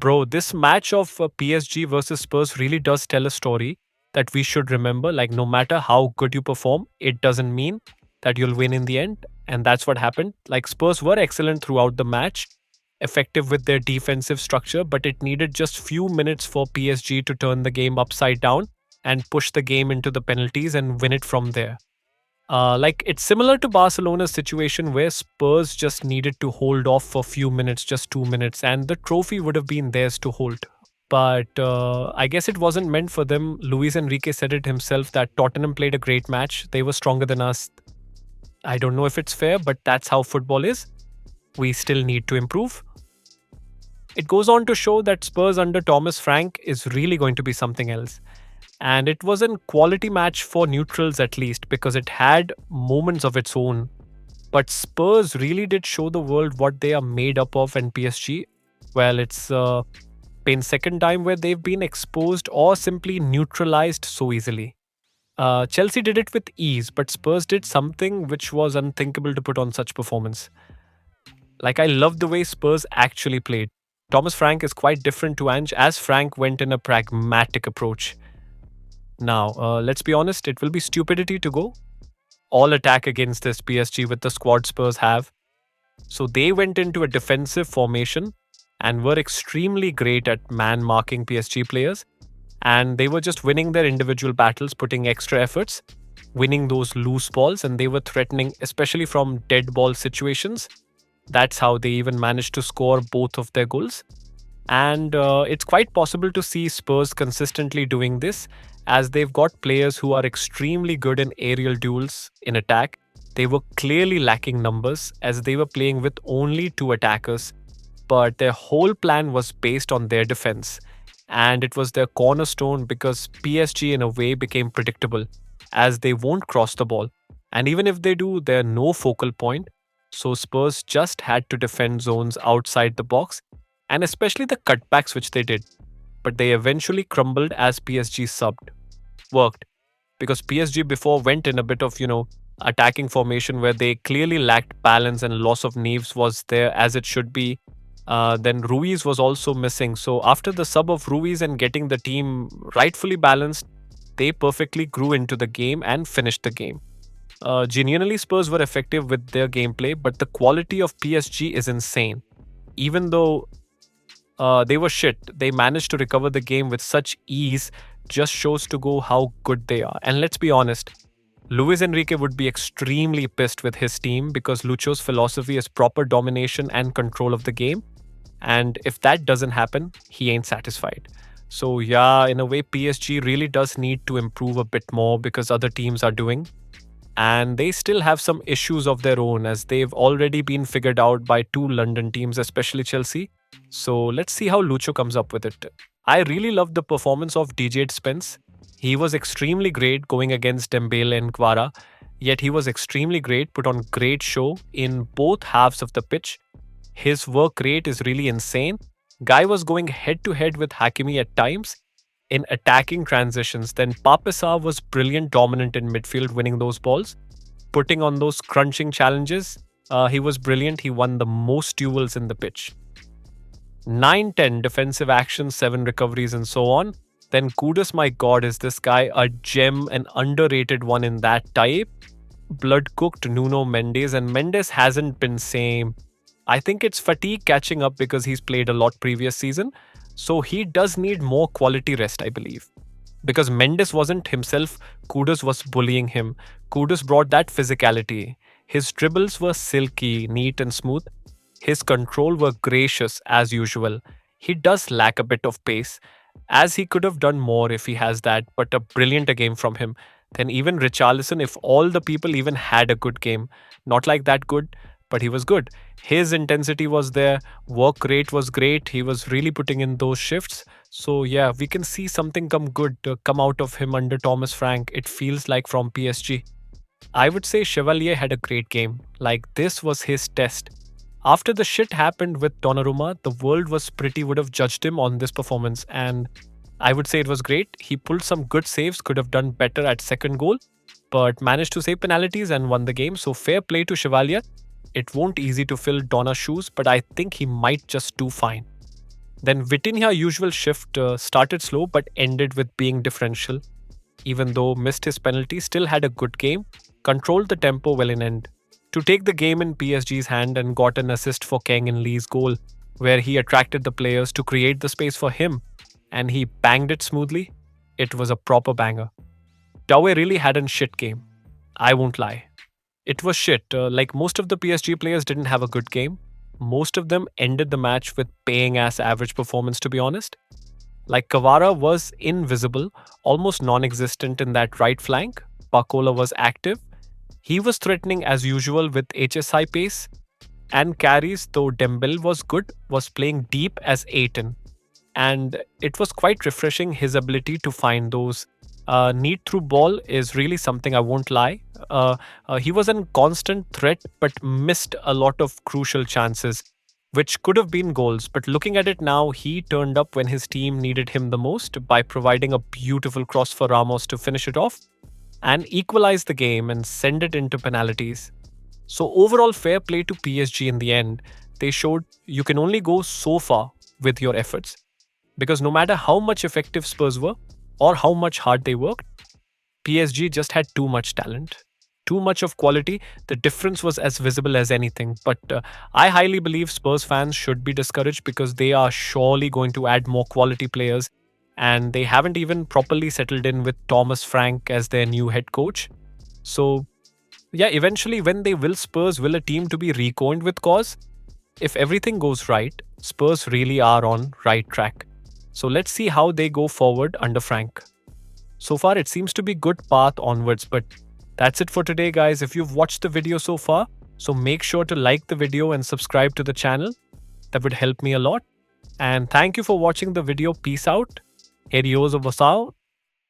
Bro, this match of PSG versus Spurs really does tell a story that we should remember. Like, no matter how good you perform, it doesn't mean that you'll win in the end. And that's what happened. Like, Spurs were excellent throughout the match, effective with their defensive structure, but it needed just few minutes for PSG to turn the game upside down and push the game into the penalties and win it from there. Like it's similar to Barcelona's situation where Spurs just needed to hold off for a few minutes, just 2 minutes, and the trophy would have been theirs to hold. But I guess it wasn't meant for them. Luis Enrique said it himself that Tottenham played a great match. They were stronger than us. I don't know if it's fair, but that's how football is. We still need to improve. It goes on to show that Spurs under Thomas Frank is really going to be something else. And it was a quality match for neutrals at least because it had moments of its own. But Spurs really did show the world what they are made up of, and PSG, well, it's been second time where they've been exposed or simply neutralized so easily. Chelsea did it with ease, but Spurs did something which was unthinkable to put on such performance. Like, I love the way Spurs actually played. Thomas Frank is quite different to Ange, as Frank went in a pragmatic approach. Now, let's be honest, it will be stupidity to go all attack against this PSG with the squad Spurs have. So they went into a defensive formation and were extremely great at man marking PSG players. And they were just winning their individual battles, putting extra efforts, winning those loose balls, and they were threatening, especially from dead ball situations. That's how they even managed to score both of their goals. And it's quite possible to see Spurs consistently doing this as they've got players who are extremely good in aerial duels in attack. They were clearly lacking numbers as they were playing with only two attackers, but their whole plan was based on their defense. And it was their cornerstone because PSG in a way became predictable as they won't cross the ball. And even if they do, they're no focal point. So Spurs just had to defend zones outside the box and especially the cutbacks which they did. But they eventually crumbled as PSG subbed. Worked. Because PSG before went in a bit of, attacking formation where they clearly lacked balance and loss of Neves was there as it should be. Then Ruiz was also missing. So after the sub of Ruiz and getting the team rightfully balanced, they perfectly grew into the game and finished the game. Genuinely, Spurs were effective with their gameplay, but the quality of PSG is insane. Even though they were shit, they managed to recover the game with such ease, just shows to go how good they are. And let's be honest, Luis Enrique would be extremely pissed with his team because Lucho's philosophy is proper domination and control of the game. And if that doesn't happen, he ain't satisfied. So yeah, in a way, PSG really does need to improve a bit more because other teams are doing. And they still have some issues of their own as they've already been figured out by two London teams, especially Chelsea. So let's see how Lucho comes up with it. I really loved the performance of DJ Spence. He was extremely great going against Dembele and Kvara, yet he was extremely great, put on great show in both halves of the pitch. His work rate is really insane. Guy was going head to head with Hakimi at times in attacking transitions. Then Papisa was brilliant, dominant in midfield, winning those balls, putting on those crunching challenges. He was brilliant. He won the most duels in the pitch. 9-10 defensive actions, 7 recoveries, and so on. Then Kudus, my god, is this guy a gem, an underrated one in that type? Blood cooked Nuno Mendes, and Mendes hasn't been same. I think it's fatigue catching up because he's played a lot previous season. So he does need more quality rest, I believe. Because Mendes wasn't himself, Kudus was bullying him. Kudus brought that physicality. His dribbles were silky, neat and smooth. His control were gracious as usual. He does lack a bit of pace, as he could have done more if he has that, but a brilliant game from him. Then even Richarlison, if all the people even had a good game. Not like that good, but he was good. His intensity was there, work rate was great, he was really putting in those shifts. So yeah, we can see something come out of him under Thomas Frank, it feels like from PSG. I would say Chevalier had a great game, like this was his test. After the shit happened with Donnarumma, the world would have judged him on this performance, and I would say it was great. He pulled some good saves, could have done better at second goal, but managed to save penalties and won the game. So fair play to Chevalier. It won't easy to fill Donna's shoes, but I think he might just do fine. Then Vitinha usual shift started slow but ended with being differential. Even though missed his penalty, still had a good game, controlled the tempo well in end. To take the game in PSG's hand and got an assist for Kang in Lee's goal, where he attracted the players to create the space for him, and he banged it smoothly. It was a proper banger. Dowie really had a shit game. I won't lie. It was shit. Like most of the PSG players didn't have a good game. Most of them ended the match with paying ass average performance, to be honest. Like Kavara was invisible, almost non existent in that right flank. Pakola was active. He was threatening as usual with HSI pace. And carries, though Dembele was good, was playing deep as Aiton. And it was quite refreshing. His ability to find those need through ball is really something, I won't lie. He was a constant threat but missed a lot of crucial chances which could have been goals. But looking at it now, he turned up when his team needed him the most by providing a beautiful cross for Ramos to finish it off and equalize the game and send it into penalties. So, overall, fair play to PSG in the end. They showed you can only go so far with your efforts because no matter how much effective Spurs were or how much hard they worked, PSG just had too much talent, too much of quality. The difference was as visible as anything. But I highly believe Spurs fans should be discouraged because they are surely going to add more quality players. And they haven't even properly settled in with Thomas Frank as their new head coach. So, yeah, eventually, when they will Spurs will a team to be recoined with cause? If everything goes right, Spurs really are on right track. So let's see how they go forward under Frank. So far, it seems to be good path onwards, but that's it for today, guys. If you've watched the video so far, so make sure to like the video and subscribe to the channel. That would help me a lot. And thank you for watching the video. Peace out. Adios, Vasao.